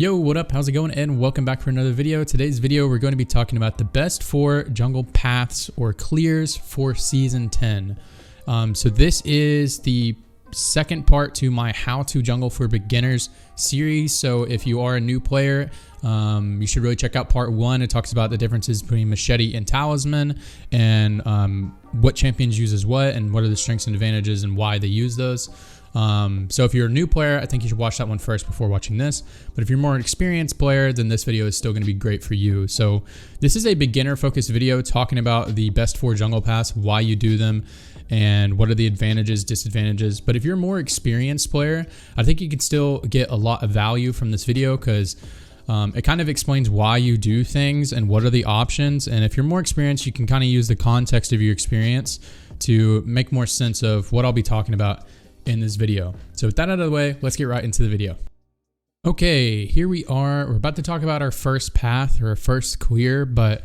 Yo, what up? How's it going? And welcome back for another video. Today's video, we're going to be talking about the best 4 jungle paths or clears for Season 10. So this is the second part to my How to Jungle for Beginners series. So if you are a new player, you should really check out part 1. It talks about the differences between Machete and Talisman and what champions uses what and what are the strengths and advantages and why they use those. So if you're a new player, I think you should watch that one first before watching this. But if you're more an experienced player, then this video is still going to be great for you. So this is a beginner focused video talking about the best 4 jungle paths, why you do them, and what are the advantages, disadvantages. But if you're a more experienced player, I think you could still get a lot of value from this video because it kind of explains why you do things and what are the options. And if you're more experienced, you can kind of use the context of your experience to make more sense of what I'll be talking about in this video. So with that out of the way, let's get right into the video. Okay, here we are. We're about to talk about our first path or our first clear, but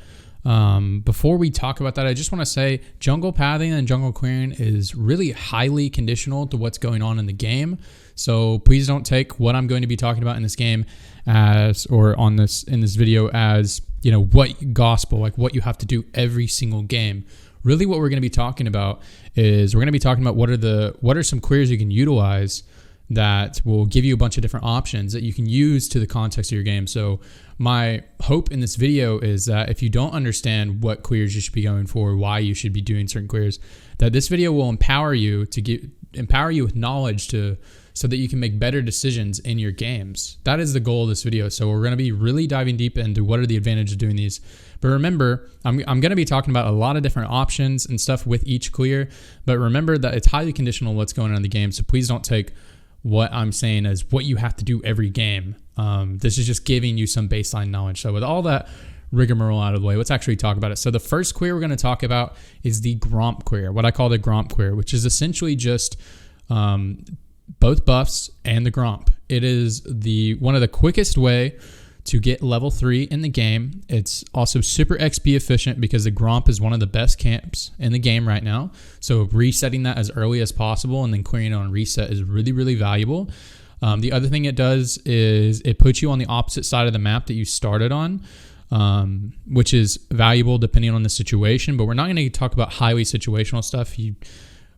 before we talk about that, I just want to say jungle pathing and jungle clearing is really highly conditional to what's going on in the game. So please don't take what I'm going to be talking about in this game as, or in this video as, you know, what gospel, like what you have to do every single game. Really what we're going to be talking about is we're going to be talking about what are some queries you can utilize that will give you a bunch of different options that you can use to the context of your game. So my hope in this video is that if you don't understand what queries you should be going for, why you should be doing certain queries, that this video will empower you with knowledge so that you can make better decisions in your games. That is the goal of this video. So we're going to be really diving deep into what are the advantages of doing these. But remember, I'm going to be talking about a lot of different options and stuff with each clear. But remember that it's highly conditional on what's going on in the game. So please don't take what I'm saying as what you have to do every game. This is just giving you some baseline knowledge. So with all that rigmarole out of the way, let's actually talk about it. So the first query we're going to talk about is the Gromp query, what I call the Gromp query, which is essentially just both buffs and the Gromp. It is one of the quickest way to get level 3 in the game. It's also super XP efficient because the Gromp is one of the best camps in the game right now. So resetting that as early as possible and then clearing it on reset is really, really valuable. The other thing it does is it puts you on the opposite side of the map that you started on, which is valuable depending on the situation. But we're not going to talk about highly situational stuff.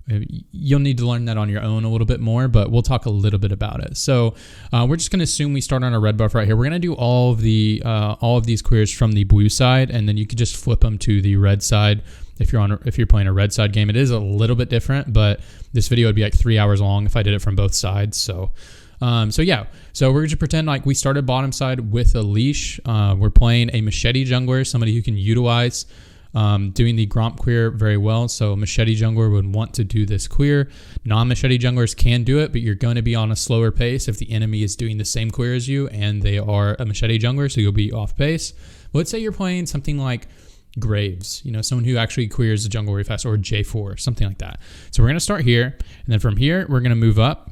You'll need to learn that on your own a little bit more, but we'll talk a little bit about it. So we're just going to assume we start on a red buff right here. We're going to do all of these queries from the blue side, and then you could just flip them to the red side if you're playing a red side game. It is a little bit different, but this video would be like 3 hours long if I did it from both sides. So yeah, so we're going to pretend like we started bottom side with a leash. We're playing a Machete jungler, somebody who can utilize doing the Gromp queer very well. So Machete jungler would want to do this queer. Non-Machete junglers can do it, but you're going to be on a slower pace if the enemy is doing the same queer as you and they are a Machete jungler, so you'll be off pace. Let's say you're playing something like Graves, you know, someone who actually queers the jungle really fast, or J4, something like that. So we're going to start here, and then from here, we're going to move up.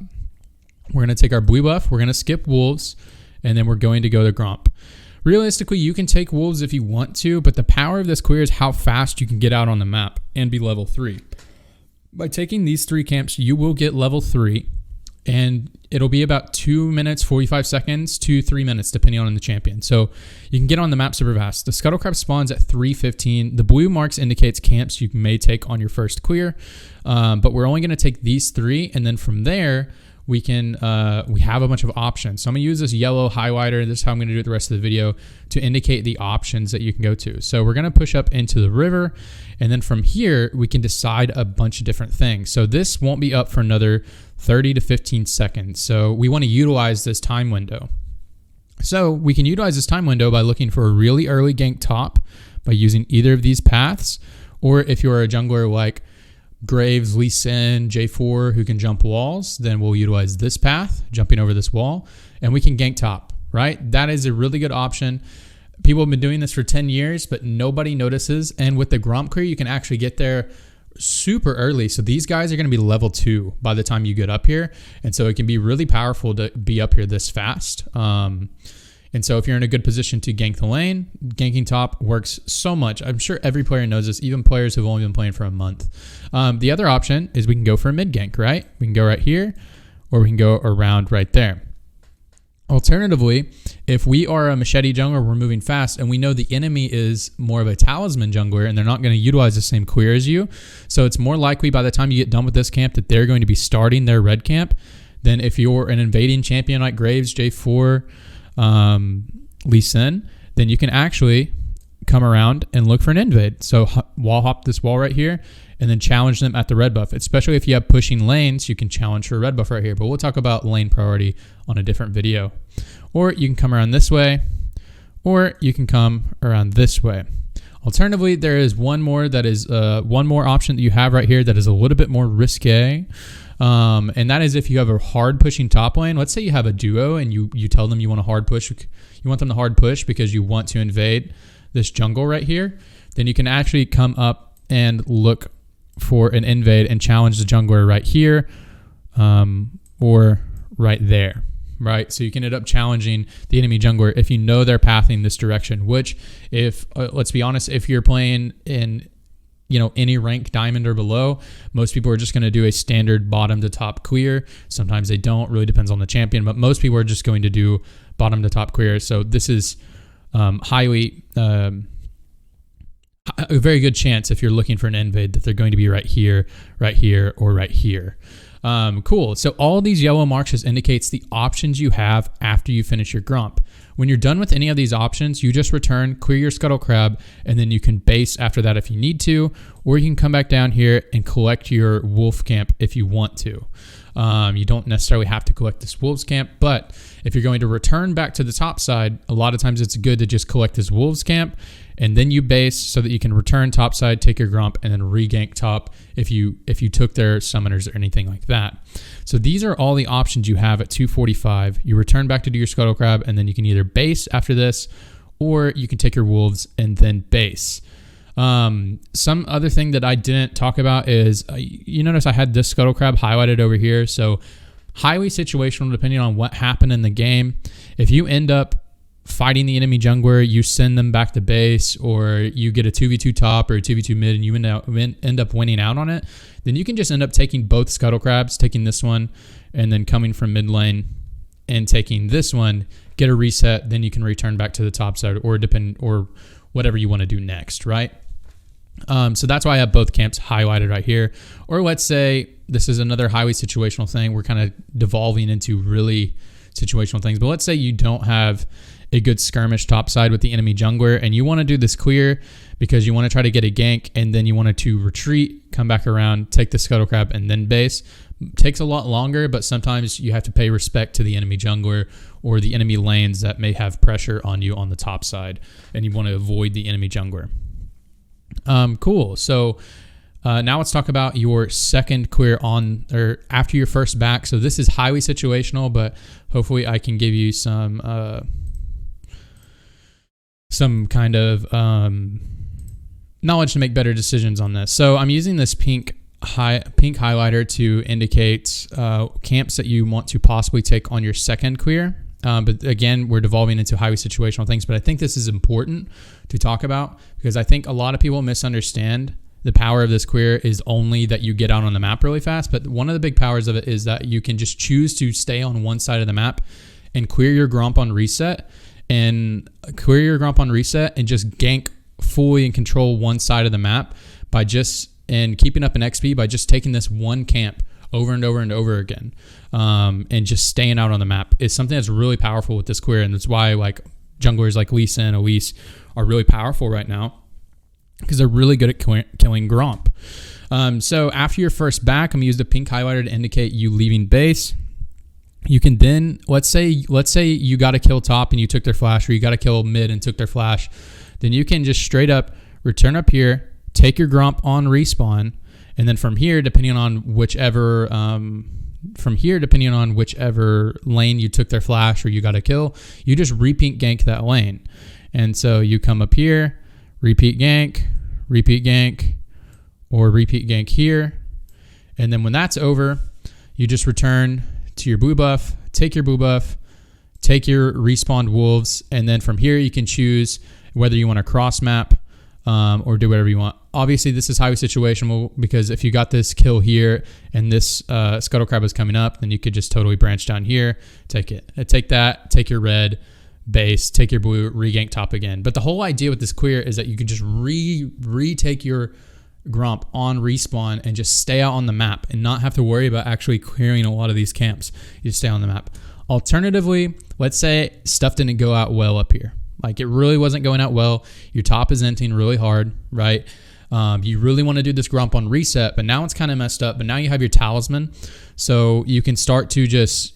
We're going to take our blue buff, we're going to skip wolves, and then we're going to go to Gromp. Realistically, you can take wolves if you want to, but the power of this query is how fast you can get out on the map and be level 3. By taking these 3 camps, you will get level 3, and it'll be about 2 minutes, 45 seconds to 3 minutes, depending on the champion. So you can get on the map super fast. The Scuttlecrab spawns at 3:15. The blue marks indicates camps you may take on your first clear, but we're only going to take these 3, and then from there, we have a bunch of options. So I'm gonna use this yellow highlighter. This is how I'm gonna do it the rest of the video to indicate the options that you can go to. So we're gonna push up into the river, and then from here, we can decide a bunch of different things. So this won't be up for another 30 to 15 seconds. So we wanna utilize this time window. So we can utilize this time window by looking for a really early gank top by using either of these paths, or if you're a jungler like Graves, Lee Sin, J4 who can jump walls, then we'll utilize this path, jumping over this wall, and we can gank top, right? That is a really good option. People have been doing this for 10 years, but nobody notices. And with the Gromp clear, you can actually get there super early. So these guys are going to be level 2 by the time you get up here. And so it can be really powerful to be up here this fast. And so if you're in a good position to gank the lane, ganking top works so much. I'm sure every player knows this, even players who've only been playing for a month. The other option is we can go for a mid gank, right? We can go right here, or we can go around right there. Alternatively, if we are a machete jungler, we're moving fast, and we know the enemy is more of a talisman jungler, and they're not going to utilize the same queer as you. So it's more likely by the time you get done with this camp that they're going to be starting their red camp than if you're an invading champion like Graves, J4, Lee Sin, then you can actually come around and look for an invade. So wall hop this wall right here and then challenge them at the red buff. Especially if you have pushing lanes, you can challenge for a red buff right here. But we'll talk about lane priority on a different video. Or you can come around this way, or you can come around this way. Alternatively, there is one more option that you have right here that is a little bit more risque. And that is if you have a hard pushing top lane. Let's say you have a duo and you tell them you want a hard push. You want them to hard push because you want to invade this jungle right here. Then you can actually come up and look for an invade and challenge the jungler right here or right there. Right, so you can end up challenging the enemy jungler if you know they're pathing this direction. Which, if let's be honest, if you're playing in any rank diamond or below, most people are just going to do a standard bottom to top clear. Sometimes they don't. Really depends on the champion, but most people are just going to do bottom to top clear. So this is highly a very good chance if you're looking for an invade that they're going to be right here, or right here. Cool. So all these yellow marks just indicates the options you have after you finish your grump. When you're done with any of these options, you just return, clear your scuttle crab, and then you can base after that if you need to, or you can come back down here and collect your wolf camp if you want to. You don't necessarily have to collect this wolves camp, but if you're going to return back to the top side, a lot of times it's good to just collect this wolves camp and then you base so that you can return top side, take your grump, and then re-gank top if you took their summoners or anything like that. So these are all the options you have at 245. You return back to do your scuttle crab, and then you can either base after this, or you can take your wolves and then base. Some other thing that I didn't talk about is you notice I had this scuttle crab highlighted over here. So highly situational depending on what happened in the game. If you end up fighting the enemy jungler, you send them back to base, or you get a 2v2 top or a 2v2 mid and you end up winning out on it, then you can just end up taking both scuttle crabs, taking this one and then coming from mid lane and taking this one, get a reset, then you can return back to the top side or whatever you want to do next, right? So that's why I have both camps highlighted right here. Or let's say this is another highly situational thing. We're kind of devolving into really situational things, but let's say you don't have a good skirmish topside with the enemy jungler and you want to do this clear because you want to try to get a gank, and then you wanted to retreat, come back around, take the scuttle crab, and then base. Takes a lot longer, but sometimes you have to pay respect to the enemy jungler or the enemy lanes that may have pressure on you on the top side, and you want to avoid the enemy jungler. Cool. So now let's talk about your second queer on or after your first back. So this is highly situational, but hopefully I can give you some kind of knowledge to make better decisions on this. So I'm using this pink highlighter to indicate camps that you want to possibly take on your second queer. But again, we're devolving into highly situational things, but I think this is important to talk about because I think a lot of people misunderstand the power of this queer is only that you get out on the map really fast. But one of the big powers of it is that you can just choose to stay on one side of the map and queer your grump on reset and just gank fully and control one side of the map and keeping up an XP by just taking this one camp over and over and over again, and just staying out on the map is something that's really powerful with this queer, and that's why like junglers like Lisa and Elise are really powerful right now because they're really good at killing grump. So after your first back, I'm gonna use the pink highlighter to indicate you leaving base. You can then let's say you got to kill top and you took their flash, or you got to kill mid and took their flash, then you can just straight up return up here, take your grump on respawn. And then from here, depending on whichever lane you took their flash or you got a kill, you just repeat gank that lane. And so you come up here, repeat gank, or repeat gank here. And then when that's over, you just return to your blue buff, take your respawned wolves, and then from here you can choose whether you want to cross map or do whatever you want Obviously, this is highly situational because if you got this kill here and this Scuttle Crab was coming up, then you could just totally branch down here, take it. Take that, take your red, base, take your blue, regank top again. But the whole idea with this clear is that you can just retake your Gromp on respawn and just stay out on the map and not have to worry about actually clearing a lot of these camps. You just stay on the map. Alternatively, let's say stuff didn't go out well up here. Like it really wasn't going out well. Your top is inting really hard, right? You really want to do this Gromp on reset, but now it's kind of messed up. But now you have your talisman, so you can start to just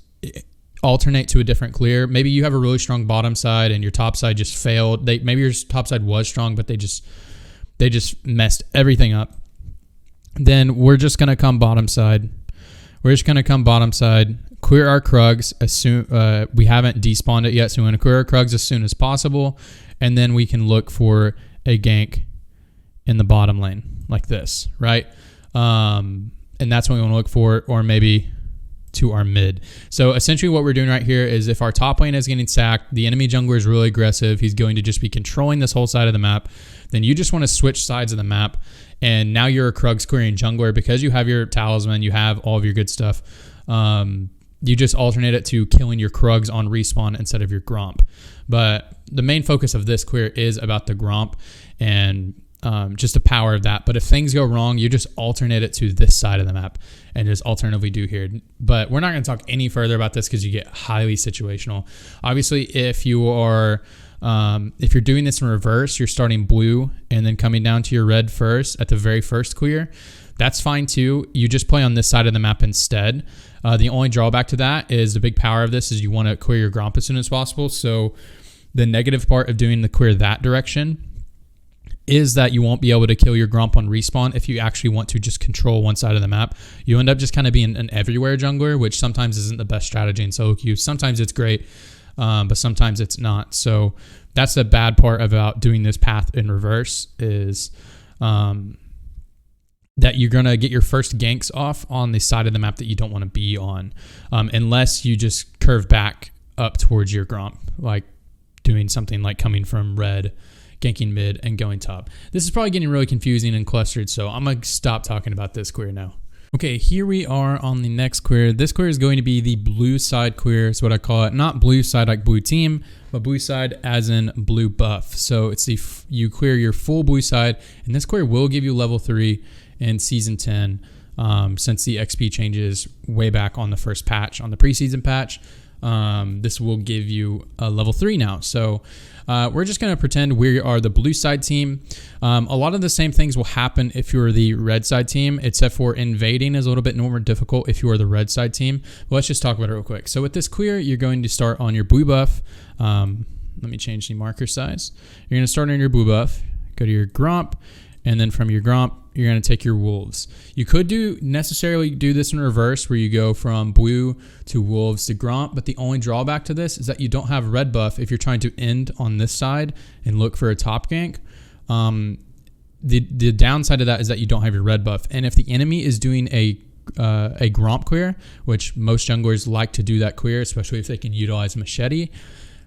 alternate to a different clear. Maybe you have a really strong bottom side and your top side just failed. Maybe your top side was strong, but they just messed everything up. Then we're just gonna come bottom side. We're just gonna come bottom side, clear our Krugs as soon. We haven't despawned it yet, so we're gonna clear our Krugs as soon as possible, and then we can look for a gank in the bottom lane like this, right? And that's what we want to look for, or maybe to our mid. So essentially what we're doing right here is if our top lane is getting sacked, the enemy jungler is really aggressive, he's going to just be controlling this whole side of the map, then you just want to switch sides of the map, and now you're a Krugs clearing jungler because you have your talisman, you have all of your good stuff. You just alternate it to killing your Krugs on respawn instead of your Gromp. But the main focus of this clear is about the Gromp and just the power of that. But if things go wrong, you just alternate it to this side of the map and just alternatively do here. But we're not going to talk any further about this because you get highly situational. Obviously, if you are if you're doing this in reverse, you're starting blue and then coming down to your red first at the very first clear, that's fine too. You just play on this side of the map instead. The only drawback to that is the big power of this is you want to clear your Gromp as soon as possible. So the negative part of doing the clear that direction is that you won't be able to kill your Gromp on respawn if you actually want to just control one side of the map. You end up just kind of being an everywhere jungler, which sometimes isn't the best strategy in solo queue. Sometimes it's great, but sometimes it's not. So that's the bad part about doing this path in reverse is that you're going to get your first ganks off on the side of the map that you don't want to be on, unless you just curve back up towards your Gromp, like doing something like coming from red, ganking mid, and going top. This is probably getting really confusing and clustered, so I'm going to stop talking about this query now. Okay, here we are on the next query. This query is going to be the blue side query. It's what I call it. Not blue side like blue team, but blue side as in blue buff. So it's the you clear your full blue side, and this query will give you level 3 in Season 10 since the XP changes way back on the first patch, on the preseason patch. This will give you a level 3 now. So we're just going to pretend we are the blue side team. A lot of the same things will happen if you're the red side team, except for invading is a little bit more difficult if you are the red side team. But let's just talk about it real quick. So with this clear, you're going to start on your blue buff. Let me change the marker size. You're going to start on your blue buff, go to your Gromp, and then from your Gromp, you're going to take your wolves. You could necessarily do this in reverse where you go from blue to wolves to Gromp, but the only drawback to this is that you don't have red buff if you're trying to end on this side and look for a top gank. The downside of that is that you don't have your red buff. And if the enemy is doing a Gromp clear, which most junglers like to do that clear, especially if they can utilize machete,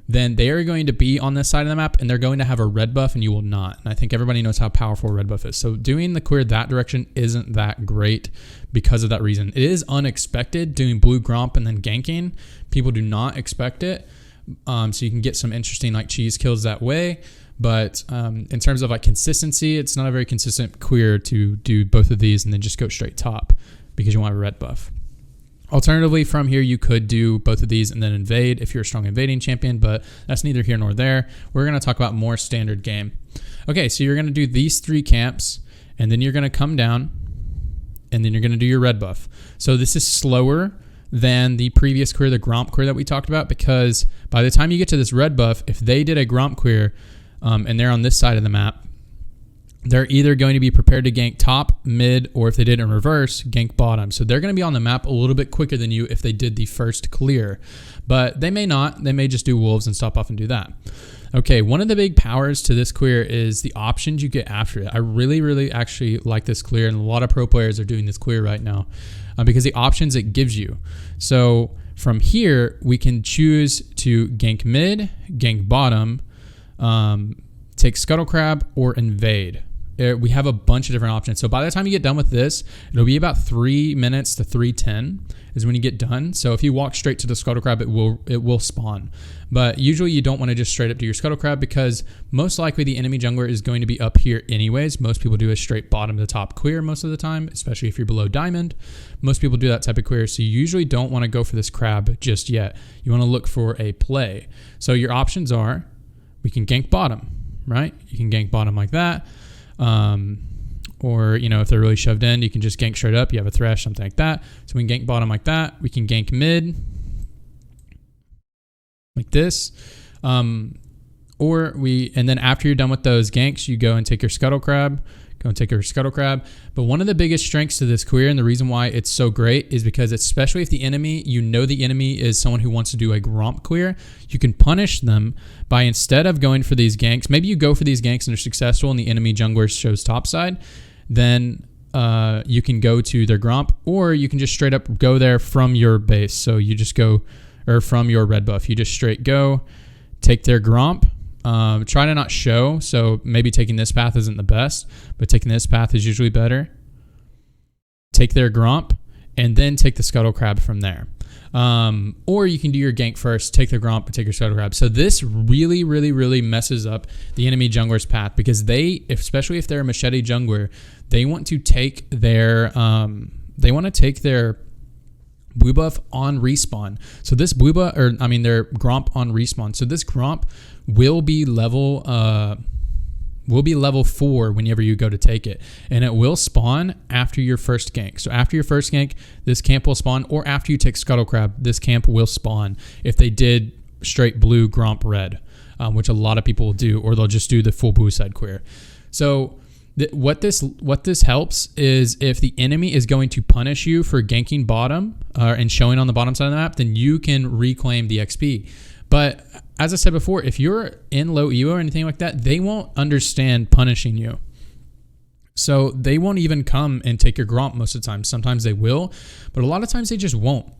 then they are going to be on this side of the map and they're going to have a red buff and you will not. And I think everybody knows how powerful red buff is. So doing the clear that direction isn't that great because of that reason. It is unexpected doing blue Gromp and then ganking. People do not expect it. So you can get some interesting like cheese kills that way. But in terms of like consistency, it's not a very consistent clear to do both of these and then just go straight top because you want a red buff. Alternatively, from here, you could do both of these and then invade if you're a strong invading champion, but that's neither here nor there. We're going to talk about more standard game. Okay, so you're going to do these 3 camps, and then you're going to come down, and then you're going to do your red buff. So this is slower than the previous clear, the Gromp clear that we talked about, because by the time you get to this red buff, if they did a Gromp clear and they're on this side of the map, they're either going to be prepared to gank top, mid, or if they did it in reverse, gank bottom. So they're going to be on the map a little bit quicker than you if they did the first clear. But they may not. They may just do wolves and stop off and do that. Okay, one of the big powers to this clear is the options you get after it. I really actually like this clear, and a lot of pro players are doing this clear right now because the options it gives you. So from here, we can choose to gank mid, gank bottom, take Scuttle Crab, or invade. we have a bunch of different options. So by the time you get done with this, it'll be about 3 minutes to 3:10 is when you get done. So if you walk straight to the scuttle crab, it will spawn. But usually you don't want to just straight up do your scuttle crab, because most likely the enemy jungler is going to be up here anyways. Most people do a straight bottom to top clear most of the time, especially if you're below diamond. Most people do that type of clear. So you usually don't want to go for this crab just yet. You want to look for a play. So your options are, we can gank bottom, right? You can gank bottom like that. Or, if they're really shoved in, you can just gank straight up. You have a thresh, something like that. So we can gank bottom like that. We can gank mid like this. And then after you're done with those ganks, you go and take your scuttle crab. But one of the biggest strengths to this queer, and the reason why it's so great, is because especially if the enemy, the enemy is someone who wants to do a gromp clear, you can punish them by, instead of going for these ganks, maybe you go for these ganks and they're successful and the enemy jungler shows topside, then you can go to their gromp, or you can just straight up go there from your base. So you just go, or from your red buff, you just straight go, take their gromp. Try to not show, so maybe taking this path isn't the best, but taking this path is usually better. Take their gromp, and then take the scuttle crab from there. Or you can do your gank first, take their gromp, and take your scuttle crab. So this really, really, really messes up the enemy jungler's path, because especially if they're a machete jungler, they want to take their blue buff on respawn. So this blue buff, their gromp on respawn. So this gromp will be level 4 whenever you go to take it, and it will spawn after your first gank. So after your first gank, this camp will spawn, or after you take scuttle crab, this camp will spawn if they did straight blue gromp red, which a lot of people will do, or they'll just do the full blue side queer. So what this helps is, if the enemy is going to punish you for ganking bottom and showing on the bottom side of the map, then you can reclaim the XP. But as I said before, if you're in low EO or anything like that, they won't understand punishing you. So they won't even come and take your gromp most of the time. Sometimes they will, but a lot of times they just won't.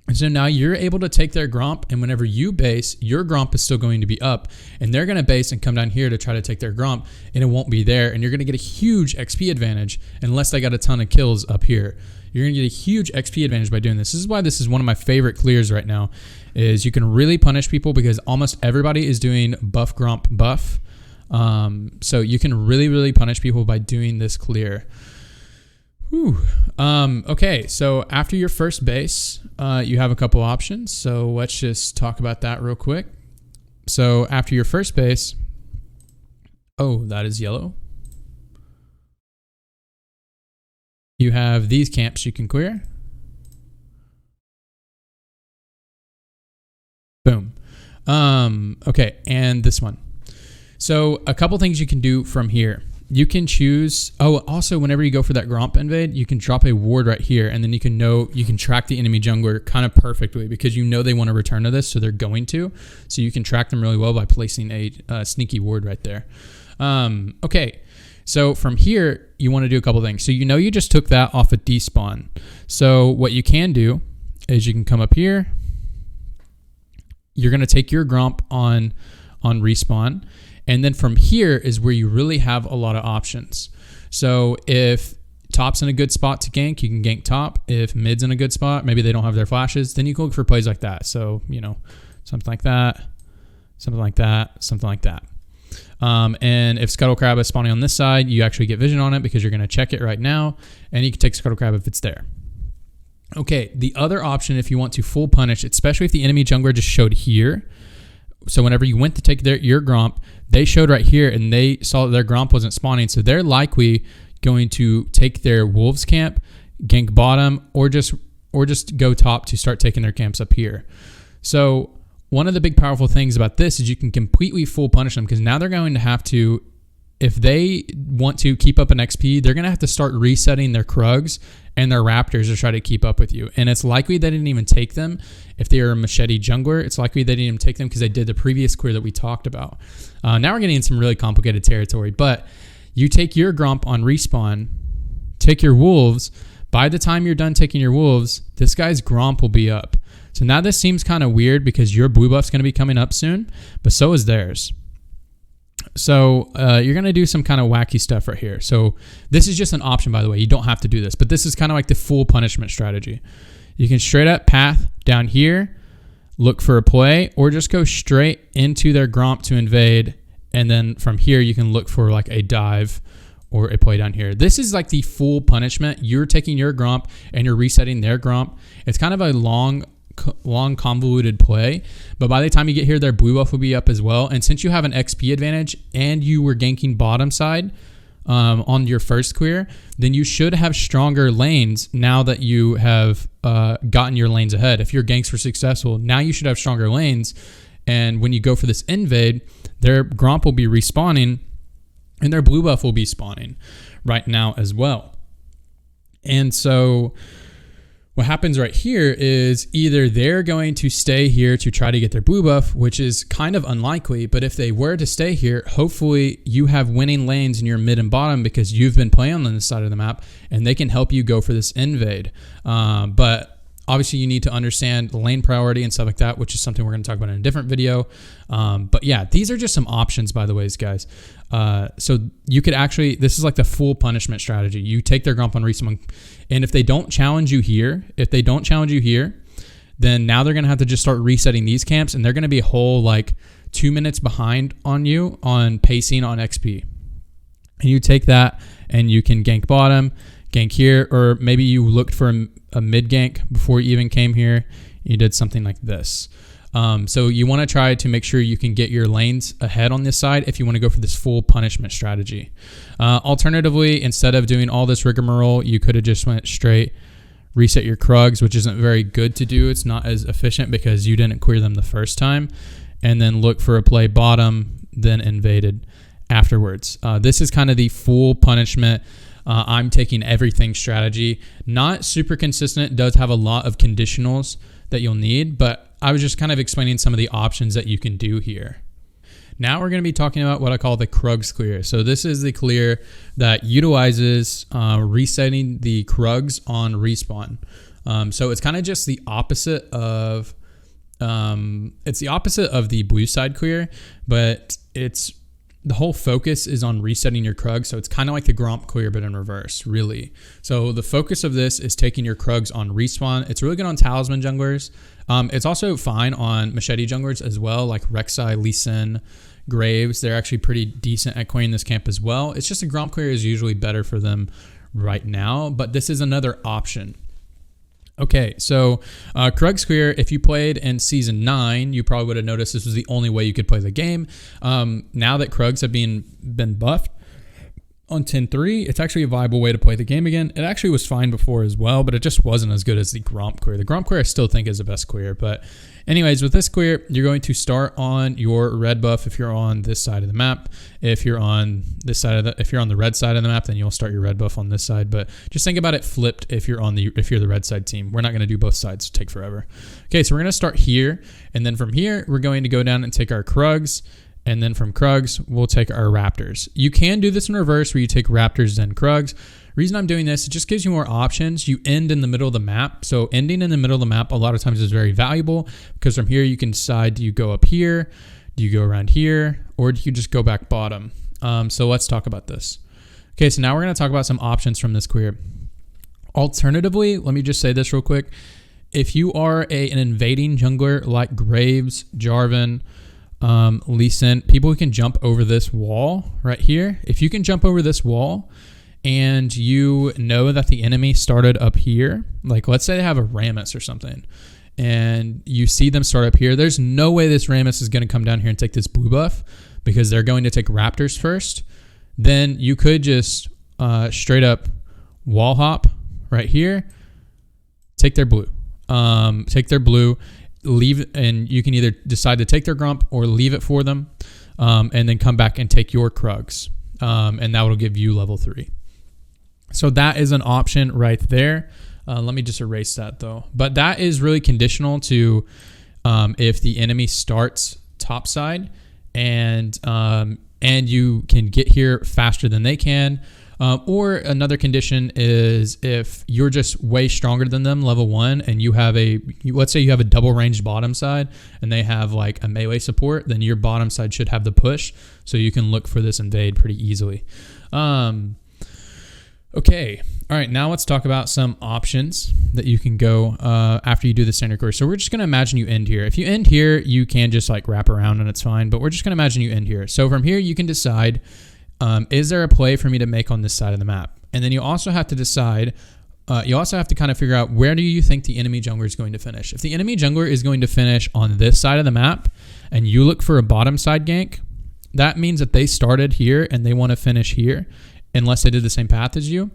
And so now you're able to take their gromp, and whenever you base, your gromp is still going to be up, and they're going to base and come down here to try to take their gromp, and it won't be there, and you're going to get a huge XP advantage unless they got a ton of kills up here. You're going to get a huge XP advantage by doing this. This is why this is one of my favorite clears right now, is you can really punish people, because almost everybody is doing buff gromp buff. So you can really, really punish people by doing this clear. Whew. Okay, so after your first base, you have a couple options. So let's just talk about that real quick. So after your first base, oh, that is yellow. You have these camps you can clear. Boom. Okay, and this one. So a couple things you can do from here. You can choose, also whenever you go for that gromp invade, you can drop a ward right here, and then you can track the enemy jungler kind of perfectly, because you know they want to return to this, so they're going to. So you can track them really well by placing a sneaky ward right there. Okay, so from here, you want to do a couple things. So you just took that off of despawn. So what you can do is you can come up here. You're going to take your gromp on respawn. And then from here is where you really have a lot of options. So if top's in a good spot to gank, you can gank top. If mid's in a good spot, maybe they don't have their flashes, then you can look for plays like that. So, something like that, something like that, something like that. And if Scuttle Crab is spawning on this side, you actually get vision on it, because you're going to check it right now, and you can take Scuttle Crab if it's there. Okay, the other option, if you want to full punish, especially if the enemy jungler just showed here. So whenever you went to take your gromp, they showed right here, and they saw that their gromp wasn't spawning. So they're likely going to take their wolves camp, gank bottom, or just go top to start taking their camps up here. So one of the big powerful things about this is you can completely full punish them, because now they're going to have to, if they want to keep up an XP, they're going to have to start resetting their Krugs and their Raptors to try to keep up with you. And it's likely they didn't even take them. If they are a machete jungler, it's likely they didn't even take them because they did the previous clear that we talked about. Now we're getting in some really complicated territory, but you take your gromp on respawn, take your wolves. By the time you're done taking your wolves, this guy's gromp will be up. So now this seems kind of weird, because your blue buff's going to be coming up soon, but so is theirs. So you're going to do some kind of wacky stuff right here. So this is just an option, by the way. You don't have to do this, but this is kind of like the full punishment strategy. You can straight up path down here, look for a play, or just go straight into their Gromp to invade. And then from here, you can look for like a dive or a play down here. This is like the full punishment. You're taking your Gromp and you're resetting their Gromp. It's kind of a long convoluted play, but by the time you get here, their blue buff will be up as well. And since you have an XP advantage and you were ganking bottom side on your first clear, then you should have stronger lanes now that you have gotten your lanes ahead. If your ganks were successful, now you should have stronger lanes. And when you go for this invade, their Gromp will be respawning and their blue buff will be spawning right now as well. And so what happens right here is either they're going to stay here to try to get their blue buff, which is kind of unlikely, but if they were to stay here, hopefully you have winning lanes in your mid and bottom because you've been playing on this side of the map and they can help you go for this invade. But obviously you need to understand the lane priority and stuff like that, which is something we're going to talk about in a different video. But yeah, these are just some options, by the way, guys. So you could actually, this is like the full punishment strategy. You take their Gromp on respawn, and if they don't challenge you here, then now they're going to have to just start resetting these camps, and they're going to be a whole like 2 minutes behind on you on pacing on XP. And you take that and you can gank bottom, gank here, or maybe you looked for a mid gank before you even came here. You did something like this. So you want to try to make sure you can get your lanes ahead on this side if you want to go for this full punishment strategy. Alternatively, instead of doing all this rigmarole, you could have just went straight, reset your Krugs, which isn't very good to do. It's not as efficient because you didn't clear them the first time, and then look for a play bottom, then invaded afterwards. This is kind of the full punishment. I'm taking everything strategy. Not super consistent. It does have a lot of conditionals that you'll need, but I was just kind of explaining some of the options that you can do here. Now we're going to be talking about what I call the Krugs clear. So this is the clear that utilizes resetting the Krugs on respawn. So it's kind of just the opposite of the blue side clear, but the whole focus is on resetting your Krugs. So it's kind of like the Gromp clear, but in reverse, really. So the focus of this is taking your Krugs on respawn. It's really good on Talisman junglers. It's also fine on Machete junglers as well, like Rek'Sai, Lee Sin, Graves. They're actually pretty decent at clearing this camp as well. It's just a Gromp clear is usually better for them right now, but this is another option. Okay, so Krugs clear, if you played in Season 9, you probably would have noticed this was the only way you could play the game. Now that Krugs have been buffed on 10.3, it's actually a viable way to play the game again. It actually was fine before as well, but it just wasn't as good as the Gromp clear. The Gromp clear I still think is the best clear, but anyways, with this clear, you're going to start on your red buff if you're on this side of the map. If you're on this side if you're on the red side of the map, then you'll start your red buff on this side. But just think about it flipped if you're the red side team. We're not going to do both sides, it'll take forever. Okay, so we're going to start here, and then from here, we're going to go down and take our Krugs. And then from Krugs, we'll take our Raptors. You can do this in reverse where you take Raptors then Krugs. Reason I'm doing this, it just gives you more options. You end in the middle of the map. So ending in the middle of the map a lot of times is very valuable because from here you can decide, do you go up here, do you go around here, or do you just go back bottom? So let's talk about this. Okay, so now we're going to talk about some options from this clear. Alternatively, let me just say this real quick. If you are an invading jungler like Graves, Jarvan, Lee Sin, people who can jump over this wall right here. If you can jump over this wall and you know that the enemy started up here, like let's say they have a Rammus or something, and you see them start up here, there's no way this Rammus is going to come down here and take this blue buff because they're going to take Raptors first. Then you could just straight up wall hop right here, take their blue. Leave, and you can either decide to take their Gromp or leave it for them, and then come back and take your Krugs, and that will give you level 3. So that is an option right there. Let me just erase that though. But that is really conditional to if the enemy starts topside and you can get here faster than they can. Or another condition is if you're just way stronger than them, level 1, and you have let's say you have a double ranged bottom side and they have like a melee support, then your bottom side should have the push, so you can look for this invade pretty easily. Okay, all right, now let's talk about some options that you can go after you do the standard course. So we're just gonna imagine you end here. If you end here, you can just like wrap around and it's fine, but we're just gonna imagine you end here. So from here, you can decide, is there a play for me to make on this side of the map? And then you also have to decide, you also have to kind of figure out, where do you think the enemy jungler is going to finish? If the enemy jungler is going to finish on this side of the map and you look for a bottom side gank, that means that they started here and they want to finish here, unless they did the same path as you.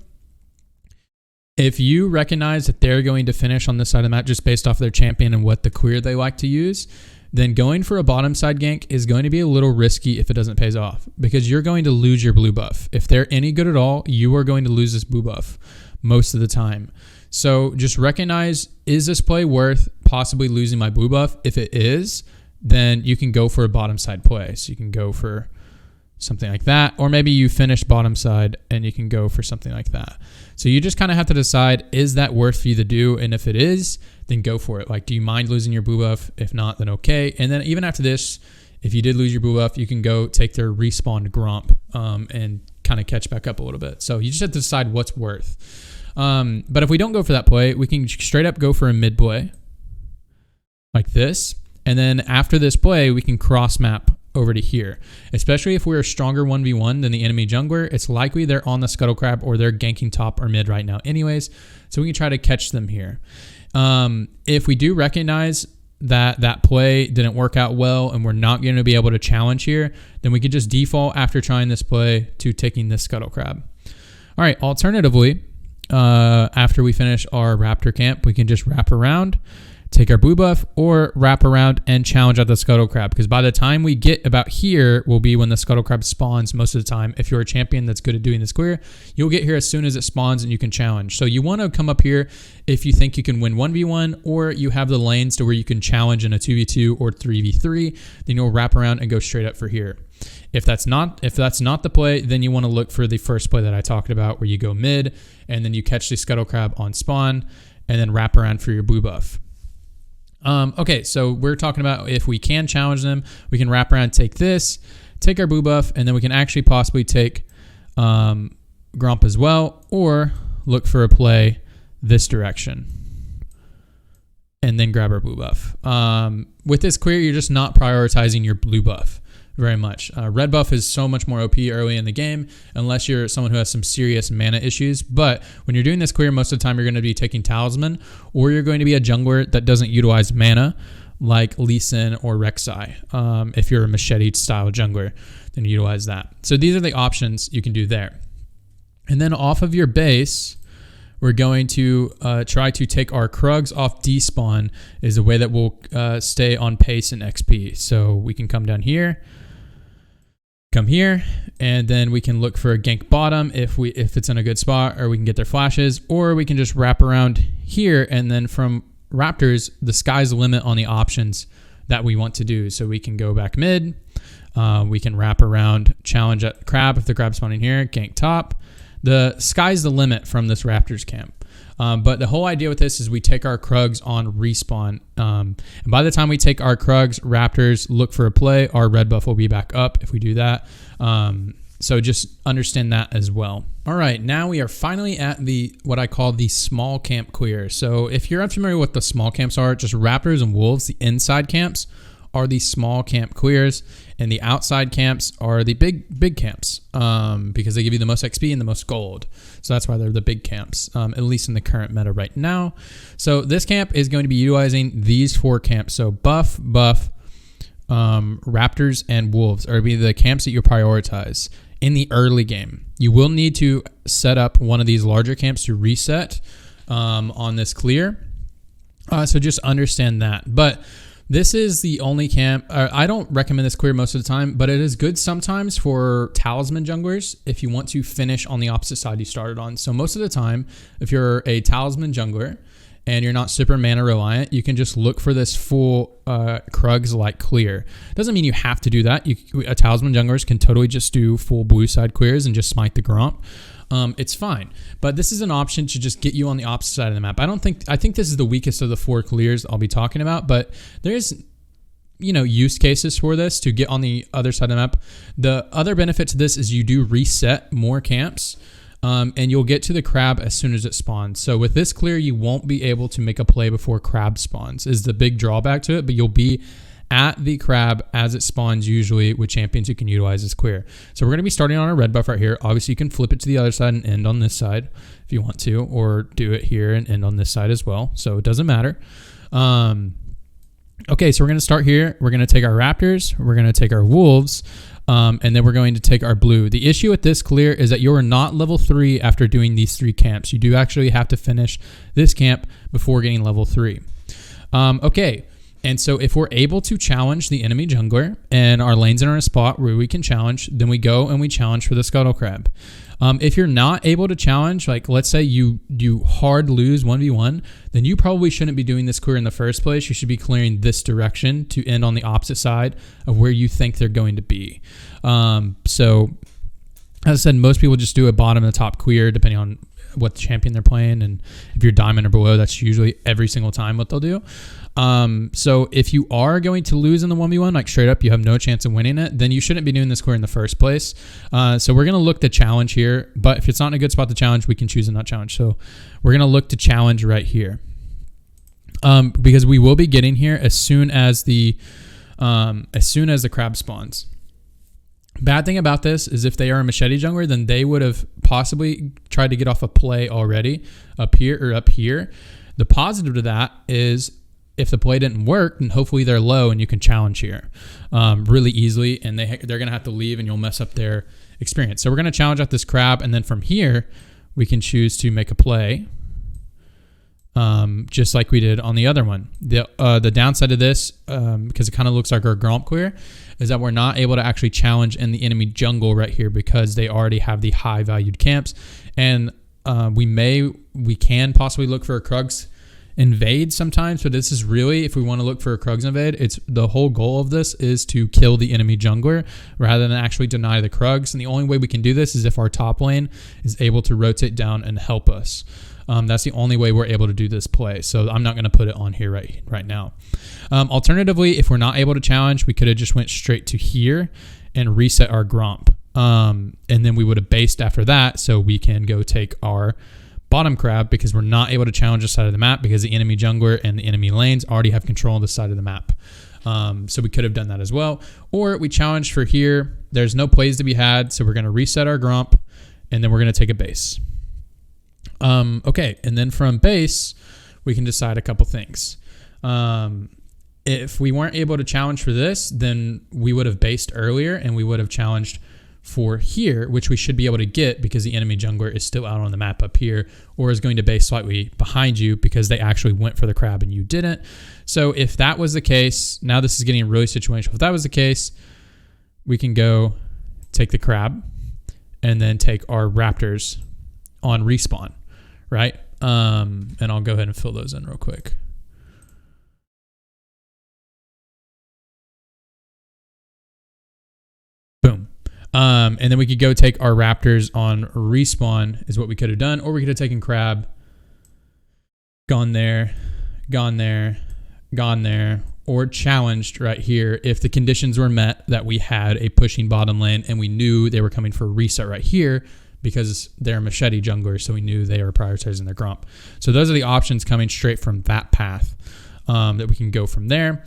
If you recognize that they're going to finish on this side of the map just based off their champion and what the clear they like to use, then going for a bottom side gank is going to be a little risky if it doesn't pay off, because you're going to lose your blue buff. If they're any good at all, you are going to lose this blue buff most of the time. So just recognize, is this play worth possibly losing my blue buff? If it is, then you can go for a bottom side play. So you can go for something like that, or maybe you finish bottom side and you can go for something like that. So you just kind of have to decide, is that worth for you to do? And if it is, then go for it. Like, do you mind losing your blue buff? If not, then okay. And then even after this, if you did lose your blue buff, you can go take their respawned Gromp and kind of catch back up a little bit. So you just have to decide what's worth. But if we don't go for that play, we can straight up go for a mid play like this. And then after this play, we can cross map over to here. Especially if we're a stronger 1v1 than the enemy jungler, it's likely they're on the scuttle crab or they're ganking top or mid right now anyways. So we can try to catch them here. If we do recognize that that play didn't work out well and we're not going to be able to challenge here, then we could just default after trying this play to taking this scuttle crab. All right, alternatively, after we finish our raptor camp, we can just wrap around, take our blue buff, or wrap around and challenge out the scuttle crab, because by the time we get about here will be when the scuttle crab spawns most of the time. If you're a champion that's good at doing this clear, you'll get here as soon as it spawns and you can challenge. So you want to come up here if you think you can win 1v1 or you have the lanes to where you can challenge in a 2v2 or 3v3, then you'll wrap around and go straight up for here. If that's not the play, then you want to look for the first play that I talked about, where you go mid and then you catch the scuttle crab on spawn and then wrap around for your blue buff. Okay, so we're talking about if we can challenge them, we can wrap around, take this, take our blue buff, and then we can actually possibly take Gromp as well, or look for a play this direction and then grab our blue buff. With this clear, you're just not prioritizing your blue buff very much. Red buff is so much more OP early in the game, unless you're someone who has some serious mana issues. But when you're doing this clear, most of the time you're going to be taking Talisman, or you're going to be a jungler that doesn't utilize mana, like Lee Sin or Rek'Sai. If you're a machete style jungler, then utilize that. So these are the options you can do there. And then off of your base, we're going to try to take our Krugs off despawn, is a way that we'll stay on pace in XP. So we can come down here, come here, and then we can look for a gank bottom if it's in a good spot, or we can get their flashes, or we can just wrap around here, and then from Raptors, the sky's the limit on the options that we want to do. So we can go back mid, we can wrap around, challenge at crab if the crab's spawning here, gank top. The sky's the limit from this Raptors camp. But the whole idea with this is we take our Krugs on respawn. And by the time we take our Krugs, Raptors look for a play, our red buff will be back up if we do that. So just understand that as well. All right, now we are finally at what I call the small camp clear. So if you're unfamiliar with what the small camps are, just Raptors and Wolves, the inside camps are the small camp clears, and the outside camps are the big camps, because they give you the most XP and the most gold. So that's why they're the big camps, at least in the current meta right now. So this camp is going to be utilizing these 4 camps. So buff, Raptors, and Wolves are be the camps that you prioritize in the early game. You will need to set up one of these larger camps to reset on this clear. So just understand that. But this is the only camp. I don't recommend this clear most of the time, but it is good sometimes for Talisman junglers if you want to finish on the opposite side you started on. So most of the time, if you're a Talisman jungler and you're not super mana reliant, you can just look for this full Krugs like clear. Doesn't mean you have to do that. A Talisman junglers can totally just do full blue side clears and just smite the Gromp. It's fine, but this is an option to just get you on the opposite side of the map. I think this is the weakest of the 4 clears I'll be talking about, but there's use cases for this to get on the other side of the map. The other benefit to this is you do reset more camps, and you'll get to the crab as soon as it spawns. So with this clear, you won't be able to make a play before crab spawns is the big drawback to it, but you'll be at the crab as it spawns usually with champions who can utilize this clear. So we're going to be starting on a red buff right here. Obviously, you can flip it to the other side and end on this side if you want to, or do it here and end on this side as well. So it doesn't matter. Okay, so we're going to start here. We're going to take our raptors. We're going to take our wolves. And then we're going to take our blue. The issue with this clear is that you are not level 3 after doing these 3 camps. You do actually have to finish this camp before getting level 3. Okay, and so if we're able to challenge the enemy jungler and our lanes are in a spot where we can challenge, then we go and we challenge for the scuttle crab. If you're not able to challenge, like let's say you hard lose 1v1, then you probably shouldn't be doing this clear in the first place. You should be clearing this direction to end on the opposite side of where you think they're going to be. So as I said, most people just do a bottom and the top clear depending on what champion they're playing, and if you're diamond or below, that's usually every single time what they'll do. So if you are going to lose in the 1v1, like straight up, you have no chance of winning it, then you shouldn't be doing this clear in the first place. So we're going to look to challenge here, but if it's not in a good spot to challenge, we can choose to not challenge. So we're going to look to challenge right here. Because we will be getting here as soon as the crab spawns. Bad thing about this is if they are a machete jungler, then they would have possibly tried to get off a play already up here or up here. The positive to that is if the play didn't work, then hopefully they're low and you can challenge here really easily, and they're going to have to leave and you'll mess up their experience. So we're going to challenge out this crab, and then from here we can choose to make a play just like we did on the other one. The downside of this, because it kind of looks like our Gromp clear, is that we're not able to actually challenge in the enemy jungle right here because they already have the high valued camps, and we can possibly look for a Krugs invade sometimes, but this is really, if we want to look for a Krugs invade, it's the whole goal of this is to kill the enemy jungler rather than actually deny the Krugs. And the only way we can do this is if our top lane is able to rotate down and help us. That's the only way we're able to do this play. So I'm not going to put it on here right now. Alternatively, if we're not able to challenge, we could have just went straight to here and reset our Gromp. And then we would have based after that so we can go take our bottom crab, because we're not able to challenge this side of the map because the enemy jungler and the enemy lanes already have control of this side of the map. So we could have done that as well. Or we challenged for here. There's no plays to be had, so we're going to reset our Gromp, and then we're going to take a base. Okay, and then from base, we can decide a couple things. If we weren't able to challenge for this, then we would have based earlier and we would have challenged for here, which we should be able to get because the enemy jungler is still out on the map up here, or is going to base slightly behind you because they actually went for the crab and you didn't. So if that was the case, now this is getting really situational. If that was the case, we can go take the crab and then take our raptors on respawn, right? And I'll go ahead and fill those in real quick. Boom. And then we could go take our raptors on respawn is what we could have done, or we could have taken crab, gone there, gone there, gone there, or challenged right here if the conditions were met that we had a pushing bottom lane and we knew they were coming for a reset right here because they're machete junglers, so we knew they were prioritizing their Gromp. So those are the options coming straight from that path that we can go from there.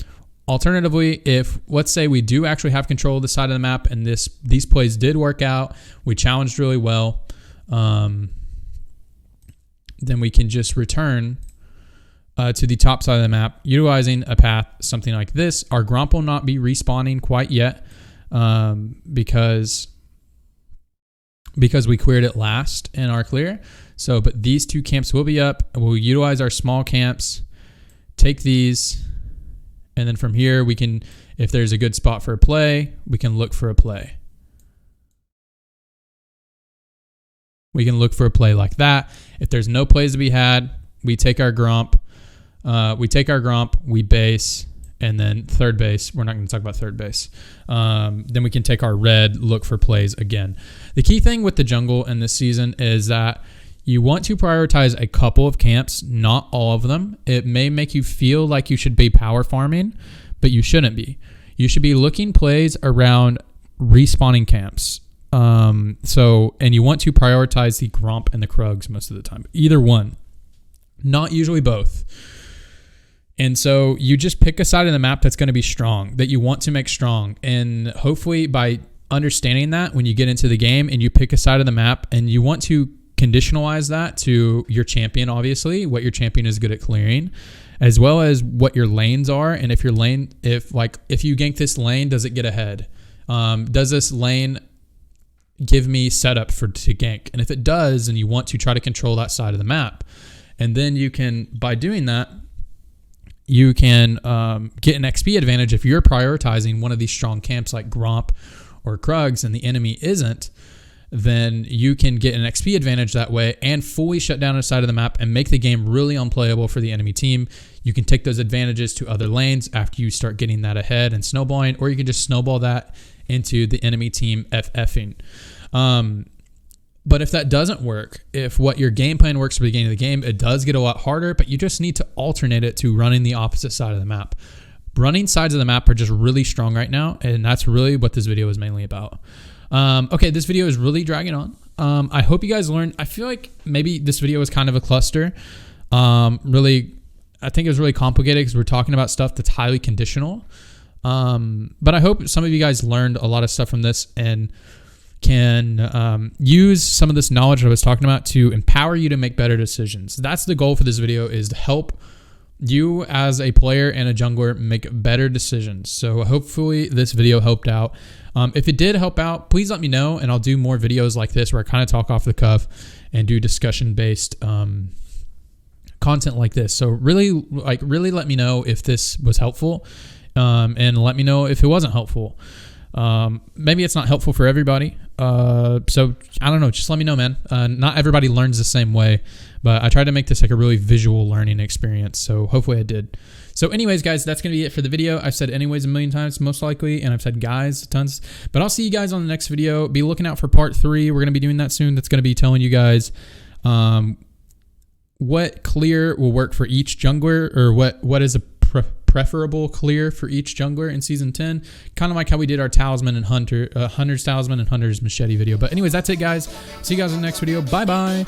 Alternatively, if let's say we do actually have control of the side of the map and these plays did work out, we challenged really well, then we can just return to the top side of the map utilizing a path something like this. Our Gromp will not be respawning quite yet because we cleared it last in our clear. So, but these two camps will be up. We'll utilize our small camps, take these, and then from here we can, if there's a good spot for a play, we can look for a play. We can look for a play like that. If there's no plays to be had, we take our Gromp, We take our Gromp, we base, and then third base. We're not going to talk about third base. Then we can take our red, look for plays again. The key thing with the jungle in this season is that you want to prioritize a couple of camps, not all of them. It may make you feel like you should be power farming, but you shouldn't be. You should be looking plays around respawning camps. And you want to prioritize the Gromp and the Krugs most of the time. Either one, not usually both. And so you just pick a side of the map that's going to be strong, that you want to make strong. And hopefully by understanding that when you get into the game and you pick a side of the map and you want to conditionalize that to your champion, obviously, what your champion is good at clearing, as well as what your lanes are. And if you gank this lane, does it get ahead? Does this lane give me setup to gank? And if it does, and you want to try to control that side of the map, and then you can, by doing that, you can get an XP advantage if you're prioritizing one of these strong camps like Gromp or Krugs and the enemy isn't, then you can get an XP advantage that way and fully shut down a side of the map and make the game really unplayable for the enemy team. You can take those advantages to other lanes after you start getting that ahead and snowballing, or you can just snowball that into the enemy team FFing. But if that doesn't work, if what your game plan works for the beginning of the game, it does get a lot harder, but you just need to alternate it to running the opposite side of the map. Running sides of the map are just really strong right now, and that's really what this video is mainly about. Okay, this video is really dragging on. I hope you guys learned. I feel like maybe this video was kind of a cluster. Really, I think it was really complicated because we're talking about stuff that's highly conditional. But I hope some of you guys learned a lot of stuff from this and can use some of this knowledge I was talking about to empower you to make better decisions. That's the goal for this video, is to help you as a player and a jungler make better decisions. So hopefully this video helped out. If it did help out, please let me know, and I'll do more videos like this where I kind of talk off the cuff and do discussion-based content like this. So really let me know if this was helpful, and let me know if it wasn't helpful. Maybe it's not helpful for everybody. So I don't know. Just let me know, man. Not everybody learns the same way, but I tried to make this like a really visual learning experience. So hopefully I did. So anyways, guys, that's going to be it for the video. I've said anyways a million times, most likely, and I've said guys tons, but I'll see you guys on the next video. Be looking out for part 3. We're going to be doing that soon. That's going to be telling you guys, what clear will work for each jungler, or what is a preferable clear for each jungler in season 10, kind of like how we did our talisman and hunter's talisman and hunter's machete video. But anyways, that's it, guys. See you guys in the next video. Bye.